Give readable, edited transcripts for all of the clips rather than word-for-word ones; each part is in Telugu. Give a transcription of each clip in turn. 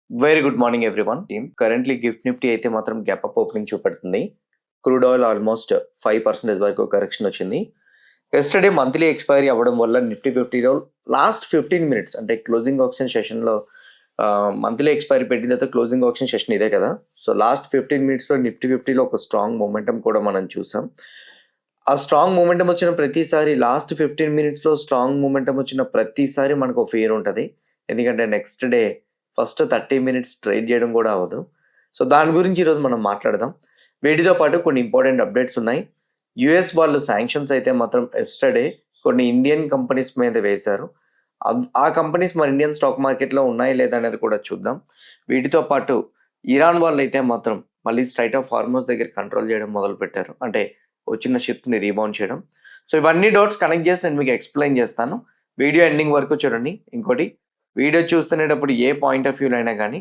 Very good morning everyone team. Currently gift Nifty అయితే మాత్రం గ్యాప్ అప్ ఓపెనింగ్ చూపెడుతుంది. క్రూడ్ ఆయిల్ ఆల్మోస్ట్ 5% వరకు కరెక్షన్ వచ్చింది. ఎస్టర్డే మంత్లీ ఎక్స్పైరీ అవ్వడం వల్ల నిఫ్టీ 50లో లాస్ట్ 15 మినిట్స్ అంటే క్లోజింగ్ ఆప్షన్ సెషన్లో మంత్లీ ఎక్స్పైరీ పెట్టిన తర్వాత క్లోజింగ్ ఆప్షన్ సెషన్ ఇదే కదా. సో లాస్ట్ 15 మినిట్స్లో నిఫ్టీ 50లో ఒక స్ట్రాంగ్ మూమెంటం కూడా మనం చూసాం. ఆ స్ట్రాంగ్ మూమెంటం వచ్చిన ప్రతిసారి లాస్ట్ 15 మినిట్స్లో స్ట్రాంగ్ మూమెంటం వచ్చిన ప్రతిసారి మనకు ఫియర్ ఉంటుంది. ఎందుకంటే next day first 30 minutes trade చేయడం కూడా అవ్వదు. సో దాని గురించి ఈరోజు మనం మాట్లాడదాం. వీటితో పాటు కొన్ని ఇంపార్టెంట్ అప్డేట్స్ ఉన్నాయి. యుఎస్ వాళ్ళు శాంక్షన్స్ అయితే మాత్రం ఎస్టర్డే కొన్ని ఇండియన్ కంపెనీస్ మీద వేశారు. ఆ కంపెనీస్ మన ఇండియన్ స్టాక్ మార్కెట్లో ఉన్నాయి లేదా అనేది కూడా చూద్దాం. వీటితో పాటు ఇరాన్ వాళ్ళు అయితే మాత్రం మళ్ళీ స్ట్రైట్ ఆఫ్ హార్మోస్ దగ్గర కంట్రోల్ చేయడం మొదలు పెట్టారు. అంటే వచ్చిన షిప్ని రీబౌండ్ చేయడం. సో ఇవన్నీ డౌట్స్ కనెక్ట్ చేసి నేను మీకు ఎక్స్ప్లెయిన్ చేస్తాను. వీడియో ఎండింగ్ వరకు చూడండి. ఇంకోటి, వీడియో చూస్తునేటప్పుడు ఏ పాయింట్ ఆఫ్ వ్యూలో అయినా కానీ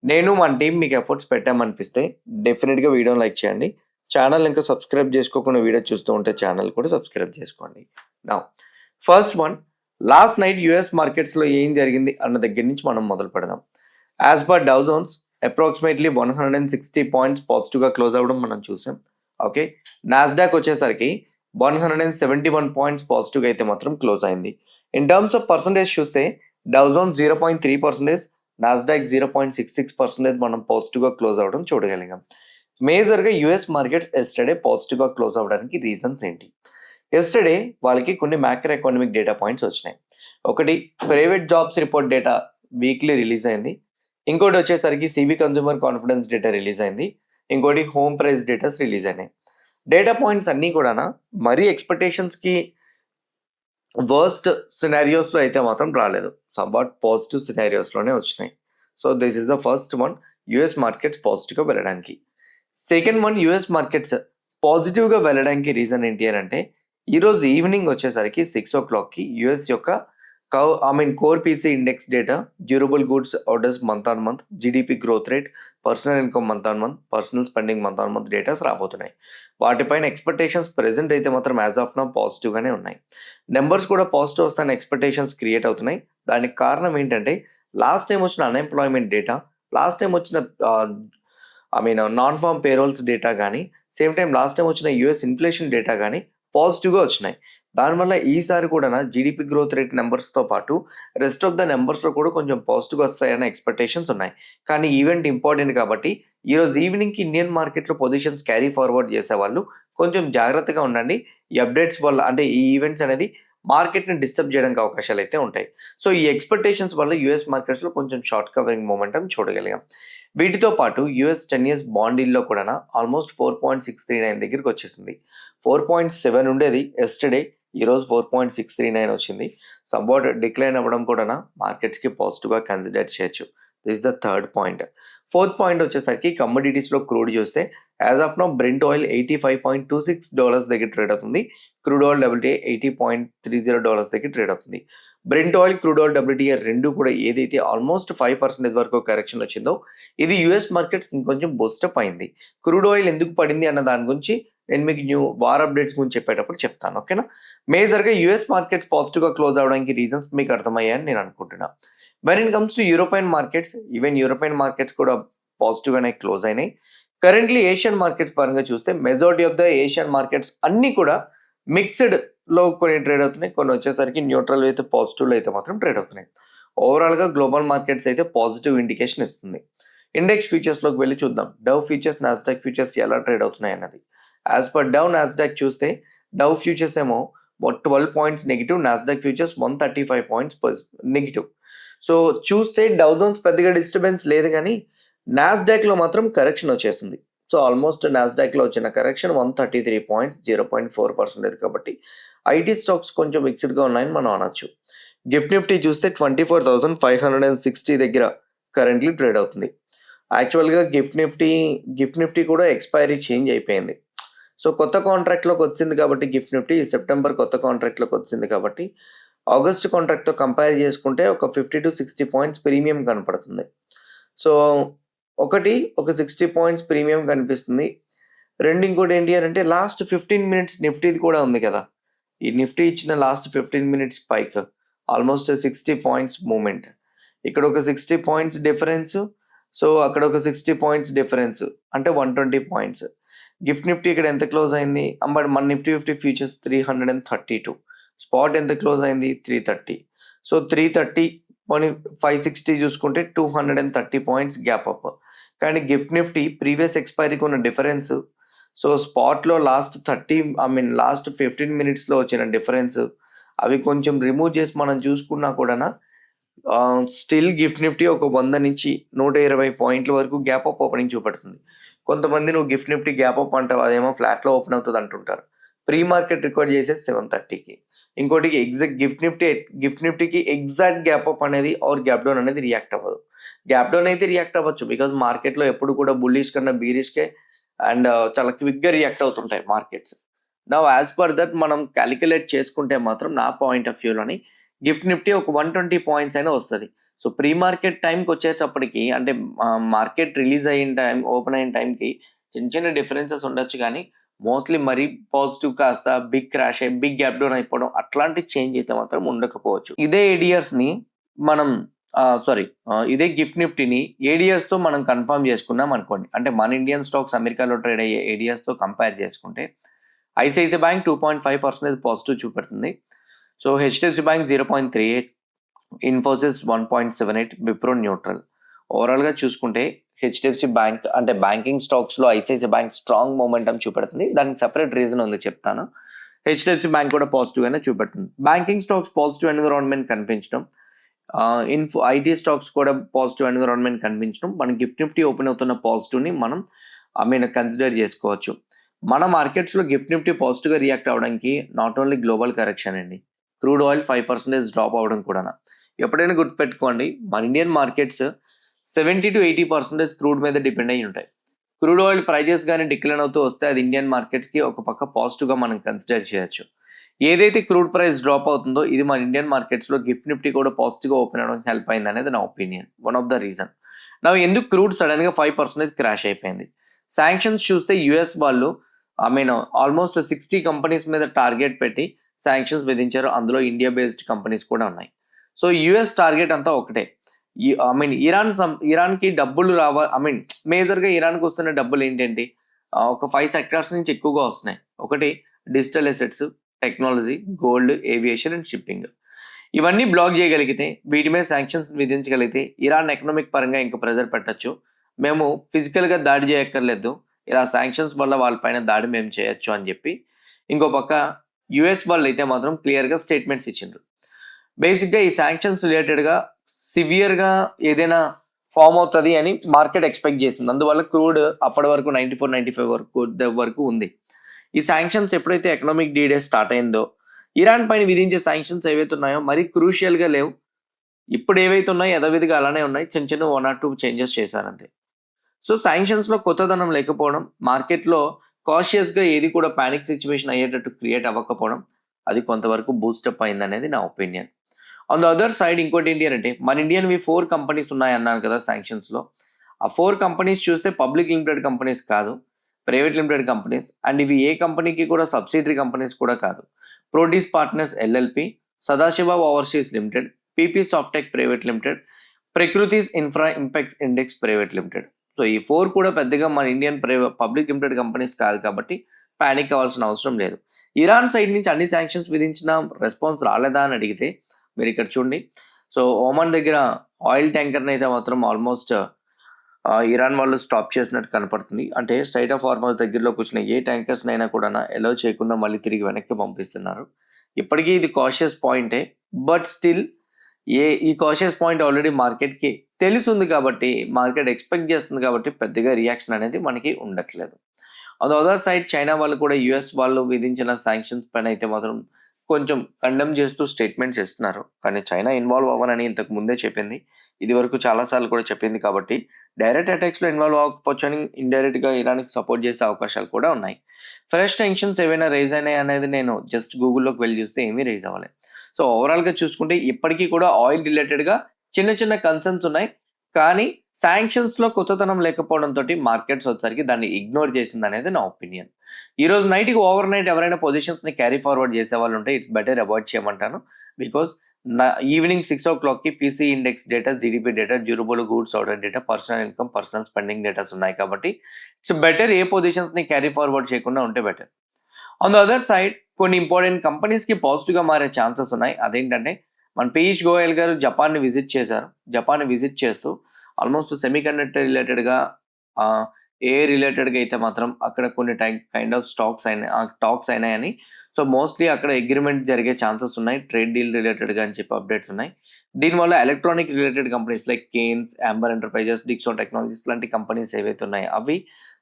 నేను మన టీం మీకు ఎఫర్ట్స్ పెట్టామనిపిస్తే డెఫినెట్గా వీడియోని లైక్ చేయండి. ఛానల్ ఇంకా సబ్స్క్రైబ్ చేసుకోకుండా వీడియో చూస్తూ ఉంటే ఛానల్ కూడా సబ్స్క్రైబ్ చేసుకోండి. నా first one, last night US మార్కెట్స్లో ఏం జరిగింది అన్న దగ్గర నుంచి మనం మొదలు పెడదాం. As per Dow Jones approximately 160 points పాజిటివ్గా క్లోజ్ అవ్వడం మనం చూసాం. ఓకే, నాస్డాక్ వచ్చేసరికి 171 పాయింట్స్ పాజిటివ్గా అయితే మాత్రం క్లోజ్ అయింది. ఇన్ టర్మ్స్ ఆఫ్ పర్సంటేజ్ చూస్తే డౌ జోన్స్ 0.3%, నాస్డాక్ 0.66% మనం పాజిటివ్గా క్లోజ్ అవ్వడం చూడగలిగాం. మేజర్గా యుఎస్ మార్కెట్స్ ఎస్టర్డే పాజిటివ్గా క్లోజ్ అవ్వడానికి రీజన్స్ ఏంటి? ఎస్టర్డే వాళ్ళకి కొన్ని మ్యాక్రో ఎకానమిక్ డేటా పాయింట్స్ వచ్చినాయి. ఒకటి, private jobs report data weekly release అయింది. ఇంకోటి వచ్చేసరికి CB consumer confidence data release అయింది. ఇంకోటి హోమ్ ప్రైస్ డేటాస్ రిలీజ్ అయినాయి. డేటా పాయింట్స్ అన్నీ కూడా మరీ ఎక్స్పెక్టేషన్స్కి వర్స్ట్ సినారియోస్లో అయితే మాత్రం రాలేదు. సమ్వాట్ పాజిటివ్ సినారియోస్లోనే వచ్చినాయి. So this is the first one, US markets పాజిటివ్గా వెళ్ళడానికి. సెకండ్ వన్, యుఎస్ మార్కెట్స్ పాజిటివ్గా వెళ్ళడానికి రీజన్ ఏంటి అని అంటే, ఈరోజు ఈవినింగ్ వచ్చేసరికి 6 o'clockకి యుఎస్ యొక్క core PC index data, durable goods orders month on month, GDP growth rate, personal income month on month, personal spending month on month datas రాబోతున్నాయి. వాటిపైన ఎక్స్పెక్టేషన్స్ ప్రెసెంట్ అయితే మాత్రం యాజ్ ఆఫ్ నౌ పాజిటివ్గానే ఉన్నాయి. నెంబర్స్ కూడా పాజిటివ్ వస్తాయని ఎక్స్పెక్టేషన్స్ క్రియేట్ అవుతున్నాయి. దానికి కారణం ఏంటంటే, లాస్ట్ టైం వచ్చిన అన్ఎంప్లాయ్మెంట్ డేటా, లాస్ట్ టైం వచ్చిన నాన్ ఫార్మ్ పేరోల్స్ డేటా కానీ, సేమ్ టైం లాస్ట్ టైం వచ్చిన యూఎస్ ఇన్ఫ్లేషన్ డేటా కానీ పాజిటివ్గా వచ్చినాయి. దానివల్ల ఈసారి కూడా జీడిపి గ్రోత్ రేట్ నెంబర్స్తో పాటు రెస్ట్ ఆఫ్ ద నెంబర్స్లో కూడా కొంచెం పాజిటివ్గా వస్తాయన్న ఎక్స్పెక్టేషన్స్ ఉన్నాయి. కానీ ఈవెంట్ ఇంపార్టెంట్ కాబట్టి ఈరోజు ఈవినింగ్కి ఇండియన్ మార్కెట్లో పొజిషన్స్ క్యారీ ఫార్వర్డ్ చేసేవాళ్ళు కొంచెం జాగ్రత్తగా ఉండండి. ఈ అప్డేట్స్ వల్ల అంటే ఈ ఈవెంట్స్ అనేది మార్కెట్ని డిస్టర్బ్ చేయడానికి అవకాశాలు అయితే ఉంటాయి. సో ఈ ఎక్స్పెక్టేషన్స్ వల్ల యూఎస్ మార్కెట్స్లో కొంచెం షార్ట్ కవరింగ్ మూమెంటం చూడగలిగాం. వీటితో పాటు యూఎస్ 10 years బాండ్ డీల్లో కూడా ఆల్మోస్ట్ 4.639 దగ్గరికి వచ్చేసింది. 4.7 ఉండేది ఎస్టర్డే, ఈరోజు 4.639 వచ్చింది. సమ్వాట్ డిక్లైన్ అవ్వడం కూడా మార్కెట్స్కి పాజిటివ్గా కన్సిడర్ చేయొచ్చు. This is the third point. Fourth point వచ్చేసరికి కమోడిటీస్లో క్రూడ్ చూస్తే as of now Brent oil $85.26 దగ్గర ట్రేడ్ అవుతుంది. క్రూడ్ ఆయిల్ WTI $80.30 దగ్గర ట్రేడ్ అవుతుంది. Brent oil, crude oil, WTI రెండు కూడా ఏదైతే ఆల్మోస్ట్ 5% వరకు కరెక్షన్ వచ్చిందో ఇది యుఎస్ మార్కెట్స్ ఇంకొంచెం బూస్టప్ అయింది. క్రూడ్ ఆయిల్ ఎందుకు పడింది అన్న దాని గురించి నేను మీకు వార్ అప్డేట్స్ గురించి చెప్పేటప్పుడు చెప్తాను. ఓకేనా? మేజర్గా యుఎస్ మార్కెట్స్ పాజిటివ్గా క్లోజ్ అవడానికి రీజన్స్ మీకు అర్థమయ్యాయని నేను అనుకుంటున్నా. When it comes to European markets, even European markets కూడా పాజిటివ్గానే క్లోజ్ అయినాయి. కరెంట్లీ ఏషియన్ మార్కెట్స్ పరంగా చూస్తే majority of the Asian markets అన్నీ కూడా మిక్స్డ్లో కొన్ని ట్రేడ్ అవుతున్నాయి. కొన్ని వచ్చేసరికి న్యూట్రల్ అయితే పాజిటివ్లో అయితే మాత్రం ట్రేడ్ అవుతున్నాయి. ఓవరాల్గా గ్లోబల్ మార్కెట్స్ అయితే పాజిటివ్ ఇండికేషన్ ఇస్తుంది. ఇండెక్స్ ఫ్యూచర్స్లోకి వెళ్ళి చూద్దాం. డౌ ఫ్యూచర్స్, నాస్డాక్ ఫ్యూచర్స్ ఎలా ట్రేడ్ అవుతున్నాయి అన్నది. యాజ్ పర్ డౌ నాస్డాక్ చూస్తే డౌ ఫ్యూచర్స్ ఏమో 12 points negative, Nasdaq futures 135 points negative. So చూస్తే డౌ జోన్స్ పెద్దగా డిస్టర్బెన్స్ లేదు, కానీ నాస్డాక్లో మాత్రం కరెక్షన్ వచ్చేసింది. సో ఆల్మోస్ట్ నాస్డాక్లో వచ్చిన కరెక్షన్ 133 పాయింట్స్, 0.4% కాబట్టి ఐటీ స్టాక్స్ కొంచెం మిక్స్డ్గా ఉన్నాయని మనం అనొచ్చు. గిఫ్ట్ నిఫ్టీ చూస్తే 24,560 దగ్గర కరెంట్లీ ట్రేడ్ అవుతుంది. యాక్చువల్గా గిఫ్ట్ నిఫ్టీ కూడా ఎక్స్పైరీ చేంజ్ అయిపోయింది. సో కొత్త కాంట్రాక్ట్లోకి వచ్చింది కాబట్టి గిఫ్ట్ నిఫ్టీ సెప్టెంబర్ కొత్త కాంట్రాక్ట్లోకి వచ్చింది కాబట్టి ఆగస్ట్ కాంట్రాక్ట్తో కంపేర్ చేసుకుంటే ఒక 50 to 60 పాయింట్స్ ప్రీమియం కనపడుతుంది. సో ఒక 60 పాయింట్స్ ప్రీమియం కనిపిస్తుంది. ఇంకోటి ఏంటి అని అంటే లాస్ట్ 15 మినిట్స్ నిఫ్టీది కూడా ఉంది కదా. ఈ నిఫ్టీ ఇచ్చిన last 15 minutes spike almost 60 points movement. ఇక్కడ ఒక 60 పాయింట్స్ డిఫరెన్స్, సో అక్కడ ఒక 60 పాయింట్స్ డిఫరెన్స్, అంటే 120 పాయింట్స్. గిఫ్ట్ నిఫ్టీ ఇక్కడ ఎంత క్లోజ్ అయింది, బట్ మన నిఫ్టీ 50 ఫ్యూచర్స్ 332, స్పాట్ ఎంత క్లోజ్ అయింది 330. సో 330 పోనీ 560 చూసుకుంటే 230 పాయింట్స్ గ్యాప్ అప్. కానీ గిఫ్ట్ నిఫ్టీ ప్రీవియస్ ఎక్స్పైరీకి ఉన్న డిఫరెన్స్, సో స్పాట్లో లాస్ట్ 15 మినిట్స్లో వచ్చిన డిఫరెన్స్, అవి కొంచెం రిమూవ్ చేసి మనం చూసుకున్నా కూడా స్టిల్ గిఫ్ట్ నిఫ్టీ ఒక 100 నుంచి 120 పాయింట్ల వరకు గ్యాప్ అప్ ఓపెనింగ్ చూపెడుతుంది. కొంతమంది నువ్వు గిఫ్ట్ నిఫ్టీ గ్యాప్ అప్ అంటావు, అదేమో ఫ్లాట్లో ఓపెన్ అవుతుంది అంటుంటారు. ప్రీ మార్కెట్ రికార్డ్ చేసేది 730కి. ఇంకోటి గిఫ్ట్ నిఫ్టీకి ఎగ్జాక్ట్ గ్యాప్ అప్ అనేది ఆర్ గ్యాప్ డౌన్ అనేది రియాక్ట్ అవ్వదు. గ్యాప్ డౌన్ అయితే రియాక్ట్ అవ్వచ్చు, బికాజ్ మార్కెట్లో ఎప్పుడు కూడా బుల్లిష్ కన్నా బీరిష్కే అండ్ చాలా క్విక్గా రియాక్ట్ అవుతుంటాయి markets. Now as per that మనం క్యాలిక్యులేట్ చేసుకుంటే మాత్రం నా పాయింట్ ఆఫ్ వ్యూలోని గిఫ్ట్ నిఫ్టీ ఒక 120 పాయింట్స్ అయినా వస్తుంది. సో ప్రీ మార్కెట్ టైంకి వచ్చేటప్పటికి, అంటే మార్కెట్ రిలీజ్ అయిన టైం, ఓపెన్ అయిన టైంకి చిన్న చిన్న డిఫరెన్సెస్ ఉండొచ్చు, కానీ మోస్ట్లీ మరీ పాజిటివ్ కాస్త బిగ్ క్రాష్ అయ్యి బిగ్ గ్యాప్ డౌన్ అయిపోవడం అట్లాంటి చేంజ్ అయితే మాత్రం ఉండకపోవచ్చు. ఇదే ఏడియర్స్ని మనం ఇదే గిఫ్ట్ నిఫ్టీని ఏడియర్స్తో మనం కన్ఫర్మ్ చేసుకున్నాం అనుకోండి, అంటే మన ఇండియన్ స్టాక్స్ అమెరికాలో ట్రేడ్ అయ్యే ఏడియర్స్తో కంపేర్ చేసుకుంటే ఐసిఐసిఐ బ్యాంక్ 2.5% పాజిటివ్ చూపెడుతుంది. So HDFC bank 0.38, Infosys 1.78, Wipro neutral. ఓవరాల్గా చూసుకుంటే హెచ్డిఎఫ్సి బ్యాంక్ అంటే బ్యాంకింగ్ స్టాక్స్లో ఐసిఐసిఐ బ్యాంక్ స్ట్రాంగ్ మొమెంటం చూపెడుతుంది. దానికి సెపరేట్ రీజన్ ఉంది, చెప్తాను. హెచ్డిఎఫ్సి బ్యాంక్ కూడా పాజిటివ్గానే చూపెడుతుంది. బ్యాంకింగ్ స్టాక్స్ పాజిటివ్ ఎన్విరాన్మెంట్ కనిపించడం, ఐటీ స్టాక్స్ కూడా పాజిటివ్ ఎన్విరాన్మెంట్ కనిపించడం, మన గిఫ్ట్ నిఫ్టీ ఓపెన్ అవుతున్న పాజిటివ్ని మనం కన్సిడర్ చేసుకోవచ్చు. మన మార్కెట్స్లో గిఫ్ట్ నిఫ్టీ పాజిటివ్గా రియాక్ట్ అవ్వడానికి నాట్ ఓన్లీ గ్లోబల్ కరెక్షన్ అండి, క్రూడ్ ఆయిల్ 5% డ్రాప్ అవ్వడం కూడా. ఎప్పుడైనా గుర్తుపెట్టుకోండి, మన ఇండియన్ మార్కెట్స్ 70 to 80% క్రూడ్ మీద డిపెండ్ అయ్యి ఉంటాయి. క్రూడ్ ఆయిల్ ప్రైజెస్ కానీ డిక్లైన్ అవుతూ వస్తే అది ఇండియన్ మార్కెట్స్కి ఒక పక్క పాజిటివ్గా మనం కన్సిడర్ చేయొచ్చు. ఏదైతే క్రూడ్ ప్రైస్ డ్రాప్ అవుతుందో ఇది మన ఇండియన్ మార్కెట్స్లో గిఫ్ట్ నిఫ్టీ కూడా పాజిటివ్గా ఓపెన్ అవ్వడానికి హెల్ప్ అయింది అనేది నా opinion, one of the reason. నా ఎందుకు క్రూడ్ సడన్గా 5% క్రాష్ అయిపోయింది? శాంక్షన్స్ చూస్తే యుఎస్ వాళ్ళు ఆల్మోస్ట్ 60 కంపెనీస్ మీద టార్గెట్ పెట్టి శాంక్షన్స్ విధించారు. అందులో ఇండియా బేస్డ్ కంపెనీస్ కూడా ఉన్నాయి. సో యుఎస్ టార్గెట్ అంతా ఒకటే. ఇరాన్కి డబ్బులు మేజర్గా ఇరాన్కి వస్తున్న డబ్బులు ఏంటంటే ఒక 5 సెక్టార్స్ నుంచి ఎక్కువగా వస్తున్నాయి. ఒకటి digital assets, technology, gold, aviation and shipping. ఇవన్నీ బ్లాక్ చేయగలిగితే, వీటి మీద శాంక్షన్స్ విధించగలిగితే ఇరాన్ ఎకనామిక్ పరంగా ఇంకా ప్రెజర్ పెట్టచ్చు. మేము ఫిజికల్గా దాడి చేయక్కర్లేదు, ఇలా శాంక్షన్స్ వల్ల వాళ్ళపైన దాడి మేము చేయొచ్చు అని చెప్పి. ఇంకో పక్క యుఎస్ వాళ్ళు అయితే మాత్రం క్లియర్గా స్టేట్మెంట్స్ ఇచ్చిండ్రు. బేసిక్గా ఈ శాంక్షన్స్ రిలేటెడ్గా సివియర్గా ఏదైనా ఫామ్ అవుతుంది అని మార్కెట్ ఎక్స్పెక్ట్ చేసింది. అందువల్ల క్రూడ్ అప్పటి వరకు 94-95 వరకు ఉంది. ఈ శాంక్షన్స్ ఎప్పుడైతే ఎకనామిక్ డీడే స్టార్ట్ అయిందో, ఇరాన్ పైన విధించే శాంక్షన్స్ ఏవైతే ఉన్నాయో మరీ క్రూషియల్గా లేవు. ఇప్పుడు ఏవైతే ఉన్నాయో యథావిధిగా అలానే ఉన్నాయి, చిన్న చిన్న 1 or 2 చేంజెస్ చేశారంతే. సో శాంక్షన్స్లో కొత్తదనం లేకపోవడం, మార్కెట్లో కాషియస్గా ఏది కూడా ప్యానిక్ సిచ్యువేషన్ అయ్యేటట్టు క్రియేట్ అవ్వకపోవడం, అది కొంతవరకు బూస్టప్ అయింది అనేది నా opinion. On the other side ఇంకోటి ఏంటి అంటే, మన ఇండియన్వి 4 కంపెనీస్ ఉన్నాయి అన్నాను కదా శాంక్షన్స్లో. ఆ 4 కంపెనీస్ చూస్తే పబ్లిక్ లిమిటెడ్ కంపెనీస్ కాదు, ప్రైవేట్ లిమిటెడ్ కంపెనీస్. అండ్ ఇవి ఏ కంపెనీకి కూడా సబ్సిడరీ కంపెనీస్ కూడా కాదు. Proteus partners LLP, Sadashiva overseas limited, PP Softech private limited, ప్రకృతిస్ infra impacts index private limited. So ఈ 4 కూడా పెద్దగా మన ఇండియన్ పబ్లిక్ లిమిటెడ్ కంపెనీస్ కాదు కాబట్టి ప్యానిక్ అవ్వాల్సిన అవసరం లేదు. ఇరాన్ సైడ్ నుంచి అన్ని శాంక్షన్స్ విధించిన రెస్పాన్స్ రాలేదా అని అడిగితే మీరు ఇక్కడ చూడండి. సో ఓమన్ దగ్గర ఆయిల్ ట్యాంకర్ని అయితే మాత్రం ఆల్మోస్ట్ ఇరాన్ వాళ్ళు స్టాప్ చేసినట్టు కనపడుతుంది. అంటే స్ట్రైట్ ఆఫ్ హార్మజ్ దగ్గరలోకి వచ్చిన ఏ ట్యాంకర్స్నైనా కూడా ఎలో చేయకుండా మళ్ళీ తిరిగి వెనక్కి పంపిస్తున్నారు. ఇప్పటికీ ఇది కాషియస్ పాయింటే, బట్ స్టిల్ ఈ కాషియస్ పాయింట్ ఆల్రెడీ మార్కెట్కి తెలుసుంది కాబట్టి, మార్కెట్ ఎక్స్పెక్ట్ చేస్తుంది కాబట్టి పెద్దగా రియాక్షన్ అనేది మనకి ఉండట్లేదు. On the other side China వాళ్ళు కూడా యుఎస్ వాళ్ళు విధించిన శాంక్షన్స్ పైన అయితే మాత్రం కొంచెం కండెమ్ చేస్తూ స్టేట్మెంట్స్ ఇస్తున్నారు. కానీ చైనా ఇన్వాల్వ్ అవ్వనని ఇంతకు ముందే చెప్పింది, ఇది వరకు చాలాసార్లు కూడా చెప్పింది. కాబట్టి డైరెక్ట్ అటాక్స్లో ఇన్వాల్వ్ అవ్వకపోవచ్చు అని ఇండైరెక్ట్గా ఇరాన్కి సపోర్ట్ చేసే అవకాశాలు కూడా ఉన్నాయి. ఫ్రెష్ టెన్షన్స్ ఏవైనా రైజ్ అయినాయి అనేది నేను జస్ట్ గూగుల్లోకి వెళ్ళి చూస్తే ఏమీ రైజ్ అవ్వలేదు. సో ఓవరాల్గా చూసుకుంటే ఇప్పటికీ కూడా ఆయిల్ రిలేటెడ్గా చిన్న చిన్న కన్సర్న్స్ ఉన్నాయి. కానీ శాంక్షన్స్లో కొత్తతనం లేకపోవడంతో మార్కెట్స్ వచ్చేసరికి దాన్ని ఇగ్నోర్ చేసింది అనేది నా ఒపీనియన్. ఈరోజు నైట్కి ఓవర్ నైట్ ఎవరైనా పొజిషన్స్ని క్యారీ ఫార్వర్డ్ చేసే వాళ్ళు ఉంటే ఇట్స్ బెటర్ అవాయిడ్ చేయమంటాను. బికాస్ ఈవినింగ్ 6 o'clockకి PC index data, GDP data, durable goods order data, personal income, personal spending datas ఉన్నాయి కాబట్టి ఇట్స్ బెటర్ ఏ పొజిషన్స్ని క్యారీ ఫార్వర్డ్ చేయకుండా ఉంటే better. On the other side కొన్ని ఇంపార్టెంట్ కంపెనీస్కి పాజిటివ్గా మారే ఛాన్సెస్ ఉన్నాయి. అదేంటంటే మన పీయూష్ గోయల్ గారు జపాన్ని విజిట్ చేశారు. జపాన్ని విజిట్ చేస్తూ ఆల్మోస్ట్ సెమీ కండక్టర్ రిలేటెడ్గా, ఏ రిలేటెడ్గా అయితే మాత్రం అక్కడ కొన్ని కైండ్ ఆఫ్ టాక్స్ అయినాయని, సో మోస్ట్లీ అక్కడ అగ్రిమెంట్ జరిగే ఛాన్సెస్ ఉన్నాయి ట్రేడ్ డీల్ రిలేటెడ్గా అని చెప్పి అప్డేట్స్ ఉన్నాయి. దీనివల్ల electronic related companies like Kaynes, Amber enterprises, Dixon technologies లాంటి కంపెనీస్ ఏవైతే ఉన్నాయో అవి,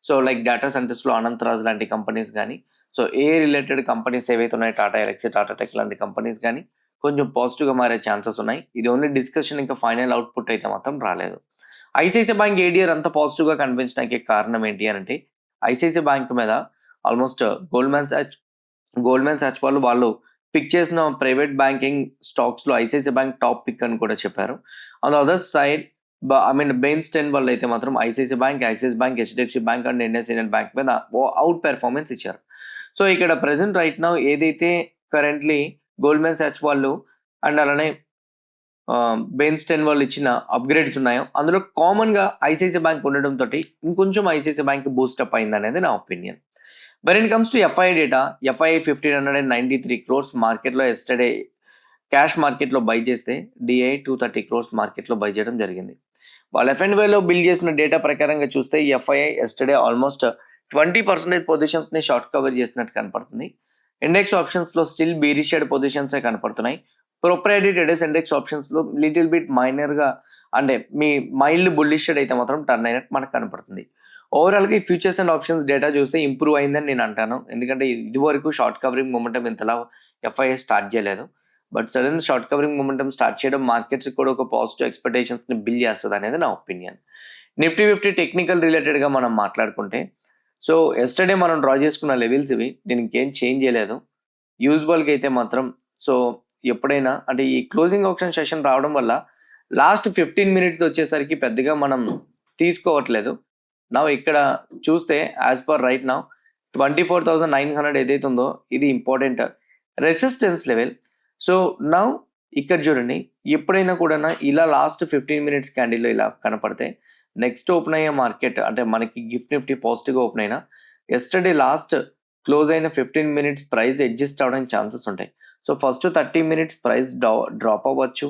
సో లైక్ డేటా సెంటర్స్లో అనంతరాజ్ లాంటి కంపెనీస్ కానీ, సో ఏ రిలేటెడ్ కంపెనీస్ ఏవైతే ఉన్నాయో టాటా ఎలక్సీ, టాటా టెక్ లాంటి కంపెనీస్ కానీ కొంచెం పాజిటివ్గా మారే ఛాన్సెస్ ఉన్నాయి. ఇది ఓన్లీ డిస్కషన్, ఇంకా ఫైనల్ అవుట్పుట్ అయితే మాత్రం రాలేదు. ఐసిఐసిఐ బ్యాంక్ ఏడిఆర్ అంత పాజిటివ్గా కనిపించడానికి కారణం ఏంటి అని అంటే, ఐసిఐసిఐ బ్యాంక్ మీద ఆల్మోస్ట్ గోల్డ్మెన్ సాచ్ వాళ్ళు పిక్ చేసిన ప్రైవేట్ బ్యాంకింగ్ స్టాక్స్లో ఐసిఐసిఐ బ్యాంక్ టాప్ పిక్ అని కూడా చెప్పారు. On the other side Bernstein వాళ్ళు అయితే మాత్రం ICICI bank, Axis bank, HDFC bank and Indian bank మీద అవుట్ పెర్ఫార్మెన్స్ ఇచ్చారు. సో ఇక్కడ ప్రెసెంట్ రైట్ నౌ ఏదైతే కరెంట్లీ గోల్డ్మెన్ సాచ్ వాళ్ళు అండ్ అలానే బెయిన్ స్టెన్ వాళ్ళు ఇచ్చిన అప్గ్రేడ్స్ ఉన్నాయో అందులో కామన్గా ఐసిఐసిఐ బ్యాంక్ ఉండడంతో ఇంకొంచెం ఐసిఐసిఐ బ్యాంక్ బూస్టప్ అయింది అనేది నా opinion. When it comes to FI data, FI 1593 crores మార్కెట్లో ఎస్టర్డే క్యాష్ మార్కెట్లో బై చేస్తే డిఐ 230 crores మార్కెట్లో బై చేయడం జరిగింది. వాళ్ళు ఎఫ్ఎండ్వేలో బిల్డ్ చేసిన డేటా ప్రకారంగా చూస్తే ఈ ఎఫ్ఐఐ ఎస్టర్డే ఆల్మోస్ట్ 20% పొజిషన్స్ని షార్ట్ కవర్ చేసినట్టు కనపడుతుంది. ఇండెక్స్ ఆప్షన్స్లో స్టిల్ బీరిషియడ్ పొజిషన్సే కనపడుతున్నాయి. ప్రొప్రైటరీ ట్రేడర్స్ ఇండెక్స్ ఆప్షన్స్లో లిటిల్ బిట్ మైనర్గా అంటే మీ మైల్డ్ బుల్లిషెడ్ అయితే మాత్రం టర్న్ అయినట్టు మనకు కనపడుతుంది. ఓవరాల్గా ఈ ఫ్యూచర్స్ అండ్ ఆప్షన్స్ డేటా చూస్తే ఇంప్రూవ్ అయిందని నేను అంటాను. ఎందుకంటే ఇది వరకు షార్ట్ కవరింగ్ మొమెంటం ఇంతలా ఎఫ్ఐఐ స్టార్ట్ చేయలేదు. But sudden short covering momentum start చేయడం మార్కెట్స్కి కూడా ఒక పాజిటివ్ ఎక్స్పెక్టేషన్స్ని బిల్డ్ చేస్తుంది అనేది నా ఒపీనియన్. నిఫ్టీ 50 టెక్నికల్ రిలేటెడ్గా మనం మాట్లాడుకుంటే, సో ఎస్టర్డే మనం డ్రా చేసుకున్న లెవెల్స్ ఇవి, నేను ఇంకేం చేంజ్ చేయలేదు. యూజువల్గా అయితే మాత్రం సో ఎప్పుడైనా అంటే ఈ క్లోజింగ్ ఆప్షన్ సెషన్ రావడం వల్ల లాస్ట్ 15 minutes వచ్చేసరికి పెద్దగా మనం తీసుకోవట్లేదు. నా ఇక్కడ చూస్తే యాజ్ పర్ రైట్ నా 24,900 ఏదైతే ఉందో ఇది ఇంపార్టెంట్ రెసిస్టెన్స్ లెవెల్. సో నా ఇక్కడ చూడండి, ఎప్పుడైనా కూడా ఇలా లాస్ట్ 15 minutes క్యాండిల్లో ఇలా కనపడితే నెక్స్ట్ ఓపెన్ అయ్యే మార్కెట్ అంటే మనకి గిఫ్ట్ నిఫ్టీ పాజిటివ్గా ఓపెన్ అయినా ఎస్టర్డే లాస్ట్ క్లోజ్ అయిన 15 minutes ప్రైస్ అడ్జస్ట్ అవడానికి ఛాన్సెస్ ఉంటాయి. So first 30 minutes price drop అవ్వచ్చు,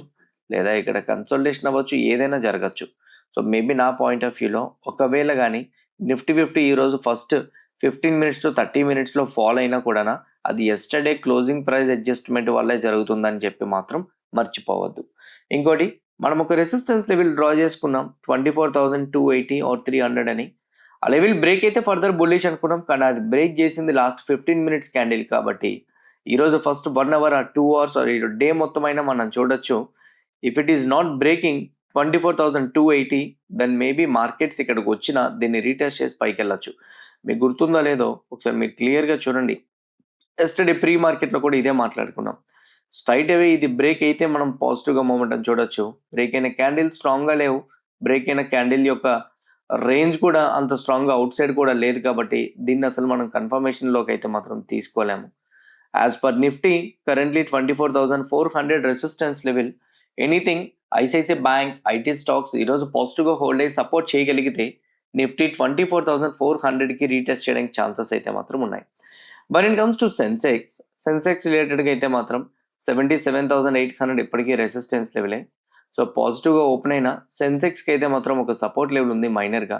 లేదా ఇక్కడ కన్సల్టేషన్ అవ్వచ్చు, ఏదైనా జరగచ్చు. సో మేబీ నా పాయింట్ ఆఫ్ వ్యూలో ఒకవేళ కానీ నిఫ్టీ 50 ఈరోజు ఫస్ట్ 15 minutes to 30 minutesలో ఫాల్ అయినా కూడా అది ఎస్టర్డే క్లోజింగ్ ప్రైస్ అడ్జస్ట్మెంట్ వల్లే జరుగుతుందని చెప్పి మాత్రం మర్చిపోవద్దు. ఇంకోటి మనం ఒక రెసిస్టెన్స్ లెవెల్ డ్రా చేసుకున్నాం 24,280 or 300 అని. ఆ లెవెల్ బ్రేక్ అయితే ఫర్దర్ బుల్లిష్ అనుకున్నాం, కానీ అది బ్రేక్ చేసింది లాస్ట్ 15 minutes క్యాండిల్. కాబట్టి ఈరోజు first 1 hour or 2 hours day మొత్తం అయినా మనం చూడొచ్చు. If it is not breaking 24,280 then maybe markets ఇక్కడికి వచ్చినా దీన్ని రీటెస్ట్ చేసి పైకి వెళ్ళచ్చు. మీకు గుర్తుందో లేదో ఒకసారి మీరు క్లియర్గా చూడండి. ఎస్టర్డే ప్రీ మార్కెట్లో కూడా ఇదే మాట్లాడుకున్నాం. స్ట్రైట్ అవే ఇది బ్రేక్ అయితే మనం పాజిటివ్గా మూమెంట్ చూడొచ్చు. బ్రేక్ అయిన క్యాండిల్ స్ట్రాంగ్గా లేవు, బ్రేక్ అయిన క్యాండిల్ యొక్క రేంజ్ కూడా అంత స్ట్రాంగ్గా అవుట్ సైడ్ కూడా లేదు. కాబట్టి దీన్ని అసలు మనం కన్ఫర్మేషన్లోకి అయితే మాత్రం తీసుకోలేము. As per Nifty currently 24,400 resistance level. Anything ICICI bank, IT stocks ఈరోజు పాజిటివ్గా హోల్డ్ అయ్యి సపోర్ట్ చేయగలిగితే నిఫ్టీ 24,400కి రీటెస్ట్ చేయడానికి ఛాన్సెస్ అయితే మాత్రం ఉన్నాయి. But in comes to Sensex రిలేటెడ్గా అయితే మాత్రం 77,800 ఇప్పటికీ రెసిస్టెన్స్ లెవెలే. సో పాజిటివ్గా ఓపెన్ అయిన సెన్సెక్స్కి అయితే మాత్రం ఒక సపోర్ట్ లెవెల్ ఉంది మైనర్గా,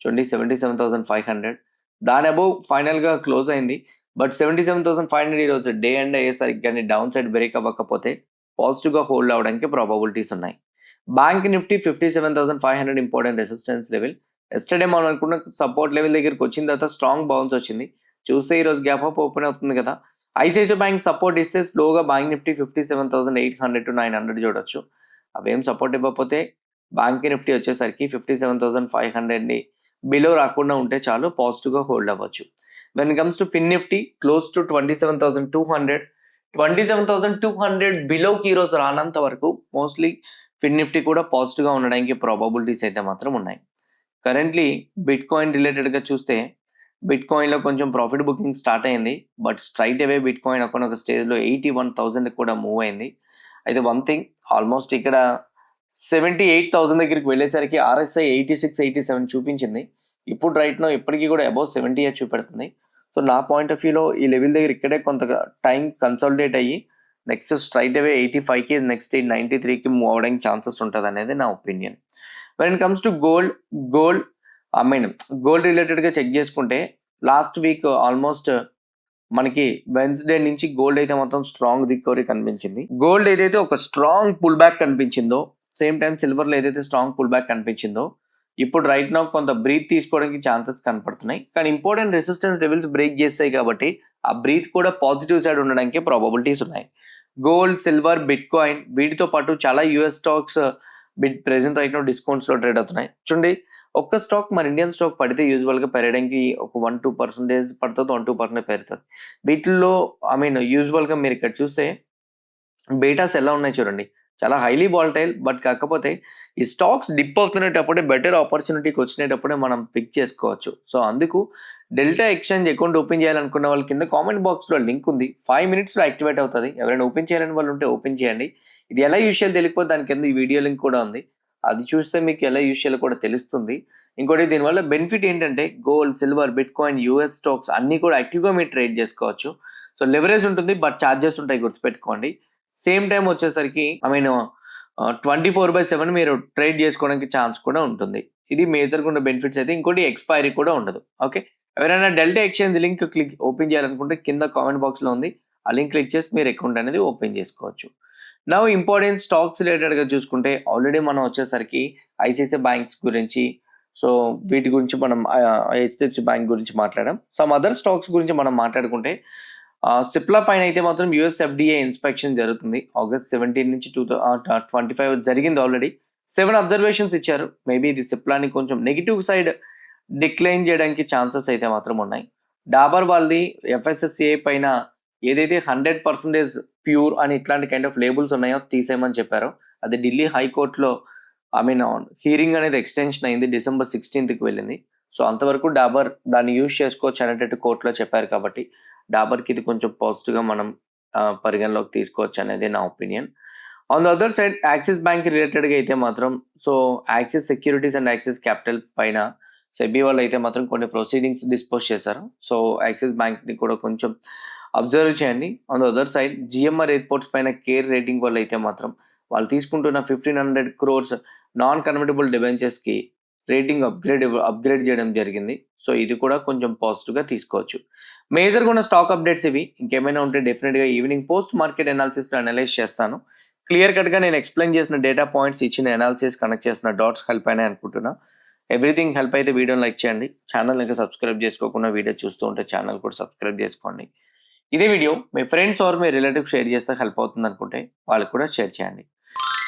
చూడండి 77,500. దాని అబౌవ్ ఫైనల్గా క్లోజ్ అయింది. బట్ 77,500 ఈరోజు డే అండ్ అయ్యేసరికి కానీ డౌన్ సైడ్ బ్రేక్ అవ్వకపోతే పాజిటివ్గా హోల్డ్ అవడానికి ప్రాబబిలిటీస్ ఉన్నాయి. Bank Nifty 57,500 important resistance level. Yesterday మనం అనుకున్న సపోర్ట్ లెవెల్ దగ్గరికి వచ్చిన తర్వాత స్ట్రాంగ్ బౌన్స్ వచ్చింది. చూస్తే ఈరోజు గ్యాప్ అప్ ఓపెన్ అవుతుంది కదా. ఐసిఐసిఐ బ్యాంక్ సపోర్ట్ ఇస్తే స్లోగా బ్యాంక్ నిఫ్టీ 57,800 to 900 చూడొచ్చు. అవేం సపోర్ట్ ఇవ్వకపోతే బ్యాంక్ నిఫ్టీ వచ్చేసరికి 57,500ని బిలో రాకుండా ఉంటే చాలు, పాజిటివ్గా హోల్డ్ అవ్వచ్చు. When comes to Fin Nifty close to 27,200 బిలోకి ఈరోజు రానంత వరకు మోస్ట్లీ ఫిన్ నిఫ్టీ కూడా పాజిటివ్గా ఉండడానికి ప్రాబబిలిటీస్ అయితే మాత్రం ఉన్నాయి. కరెంట్లీ బిట్ కాయిన్ రిలేటెడ్గా చూస్తే బిట్ కాయిన్లో కొంచెం ప్రాఫిట్ బుకింగ్ స్టార్ట్ అయింది. But straight away bit coin ఒక స్టేజ్లో 81,000 కూడా మూవ్ అయింది. అయితే వన్ థింగ్ ఆల్మోస్ట్ ఇక్కడ 78,000 దగ్గరికి వెళ్ళేసరికి RSI 86-87 చూపించింది. ఇప్పుడు రైట్ నౌ ఇప్పటికీ కూడా అబౌవ్ 70 చూపెడుతుంది. సో నా పాయింట్ ఆఫ్ వ్యూలో ఈ లెవెల్ దగ్గర ఇక్కడే కొంత టైం కన్సాలిడేట్ అయ్యి నెక్స్ట్ స్ట్రైట్ అవే 85కి నెక్స్ట్ 93కి మూవ్ అవడానికి ఛాన్సెస్ ఉంటుంది అనేది నా opinion. When it comes to gold gold రిలేటెడ్గా చెక్ చేసుకుంటే లాస్ట్ వీక్ ఆల్మోస్ట్ మనకి వెన్స్డే నుంచి గోల్డ్ అయితే మొత్తం స్ట్రాంగ్ రికవరీ కనిపించింది. గోల్డ్ ఏదైతే ఒక స్ట్రాంగ్ పుల్ బ్యాక్ కనిపించిందో సేమ్ టైం సిల్వర్లో ఏదైతే స్ట్రాంగ్ పుల్ బ్యాక్ కనిపించిందో ఇప్పుడు రైట్ నౌ కొంత బ్రీత్ తీసుకోవడానికి ఛాన్సెస్ కనపడుతున్నాయి. కానీ ఇంపార్టెంట్ రెసిస్టెన్స్ లెవెల్స్ బ్రేక్ చేస్తాయి కాబట్టి ఆ బ్రీత్ కూడా పాజిటివ్ సైడ్ ఉండడానికి ప్రాబబిలిటీస్ ఉన్నాయి. గోల్డ్, సిల్వర్, బిట్ కాయిన్ వీటితో పాటు చాలా US stocks present right now డిస్కౌంట్స్లో ట్రేడ్ అవుతున్నాయి. చూడండి, ఒక్క స్టాక్ మన ఇండియన్ స్టాక్ పడితే యూజువల్గా పెరగడానికి ఒక 1-2% పడుతుంది, 1-2% పెరుగుతుంది. వీటిల్లో యూజువల్గా మీరు ఇక్కడ చూస్తే బేటాస్ ఎలా ఉన్నాయి చూడండి, చాలా హైలీ వాలటైల్. బట్ కాకపోతే ఈ స్టాక్స్ డిప్ అవుతున్నప్పుడే బెటర్ ఆపర్చునిటీకి వచ్చినప్పుడే మనం పిక్ చేసుకోవచ్చు. సో అందుకు డెల్టా ఎక్స్చేంజ్ అకౌంట్ ఓపెన్ చేయాలనుకున్న వాళ్ళ కింద కామెంట్ బాక్స్లో లింక్ ఉంది, 5 minutesలో యాక్టివేట్ అవుతుంది. ఎవరైనా ఓపెన్ చేయాలని వాళ్ళు ఉంటే ఓపెన్ చేయండి. ఇది ఎలా యూజ్ చేయాలి తెలియకపోతే దాని కింద ఈ వీడియో లింక్ కూడా ఉంది, అది చూస్తే మీకు ఎలా యూజ్ చేయాలో కూడా తెలుస్తుంది. ఇంకోటి దీనివల్ల బెనిఫిట్ ఏంటంటే gold, silver, bit coin, US stocks అన్నీ కూడా యాక్టివ్గా మీరు ట్రేడ్ చేసుకోవచ్చు. సో లెవరేజ్ ఉంటుంది బట్ ఛార్జెస్ ఉంటాయి, గుర్తుపెట్టుకోండి. సేమ్ టైం వచ్చేసరికి 24/7 మీరు ట్రేడ్ చేసుకోవడానికి ఛాన్స్ కూడా ఉంటుంది. ఇది మేజర్గా ఉన్న బెనిఫిట్స్ అయితే. ఇంకోటి ఎక్స్పైరీ కూడా ఉండదు. ఓకే, ఎవరైనా డెల్టా ఎక్స్చేంజ్ లింక్ ఓపెన్ చేయాలనుకుంటే కింద కామెంట్ బాక్స్లో ఉంది, ఆ లింక్ క్లిక్ చేసి మీరు అకౌంట్ అనేది ఓపెన్ చేసుకోవచ్చు. నౌ ఇంపార్టెంట్ స్టాక్స్ రిలేటెడ్గా చూసుకుంటే ఆల్రెడీ మనం వచ్చేసరికి ఐసిఐసిఐ బ్యాంక్స్ గురించి, సో వీటి గురించి మనం హెచ్డిఎఫ్సి బ్యాంక్ గురించి మాట్లాడాం. సమ్ అదర్ స్టాక్స్ గురించి మనం మాట్లాడుకుంటే సిప్లా పైన అయితే మాత్రం యుఎస్ FDA ఇన్స్పెక్షన్ జరుగుతుంది. August 17 నుంచి 2025 జరిగింది. ఆల్రెడీ 7 అబ్జర్వేషన్స్ ఇచ్చారు. మేబీ ఇది సిప్లాని కొంచెం నెగిటివ్ సైడ్ డిక్లైన్ చేయడానికి ఛాన్సెస్ అయితే మాత్రం ఉన్నాయి. డాబర్ వాళ్ళది FSSAI పైన ఏదైతే 100% ప్యూర్ అని ఇట్లాంటి కైండ్ ఆఫ్ లేబుల్స్ ఉన్నాయో తీసేయమని చెప్పారో అది ఢిల్లీ హైకోర్టులో హీరింగ్ అనేది ఎక్స్టెన్షన్ అయింది, December 16కి వెళ్ళింది. సో అంతవరకు డాబర్ దాన్ని యూజ్ చేసుకోవచ్చు అనేటట్టు కోర్టులో చెప్పారు కాబట్టి డాబర్కి ఇది కొంచెం పాజిటివ్గా మనం పరిగణలోకి తీసుకోవచ్చు అనేది నా opinion. On the other side Axis bank రిలేటెడ్గా అయితే మాత్రం so Axis securities and Axis capital పైన సెబీ వాళ్ళు అయితే మాత్రం కొన్ని ప్రొసీడింగ్స్ డిస్పోజ్ చేశారు. సో యాక్సిస్ బ్యాంక్ని కూడా కొంచెం అబ్జర్వ్ చేయండి. On the other side GMR airports పైన కేర్ రేటింగ్ వాళ్ళు అయితే మాత్రం వాళ్ళు తీసుకుంటున్న 1,500 crores నాన్ కన్వర్టబుల్ డిబెంచర్స్కి రేటింగ్ అప్గ్రేడ్ చేయడం జరిగింది. సో ఇది కూడా కొంచెం పాజిటివ్గా తీసుకోవచ్చు. మేజర్గా ఉన్న స్టాక్ అప్డేట్స్ ఇవి. ఇంకేమైనా ఉంటే డెఫినెట్గా ఈవినింగ్ పోస్ట్ మార్కెట్ అనాలిసిస్లో అనలైజ్ చేస్తాను. క్లియర్ కట్గా నేను ఎక్స్ప్లెయిన్ చేసిన డేటా పాయింట్స్, ఇచ్చిన అనాలిసిస్, కనెక్ట్ చేసిన డాట్స్ హెల్ప్ అయినాయి అనుకుంటున్నా. ఎవ్రీథింగ్ హెల్ప్ అయితే వీడియోని లైక్ చేయండి. ఛానల్ ఇంకా సబ్స్క్రైబ్ చేసుకోకుండా వీడియో చూస్తూ ఉంటే ఛానల్ కూడా సబ్స్క్రైబ్ చేసుకోండి. ఇదే వీడియో మీ ఫ్రెండ్స్ ఆర్ మీ రిలేటివ్స్ షేర్ చేస్తే హెల్ప్ అవుతుంది అనుకుంటే వాళ్ళకి కూడా షేర్ చేయండి.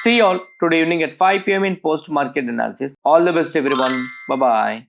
See you all today evening at 5 PM in post market analysis. All the best everyone. Bye bye.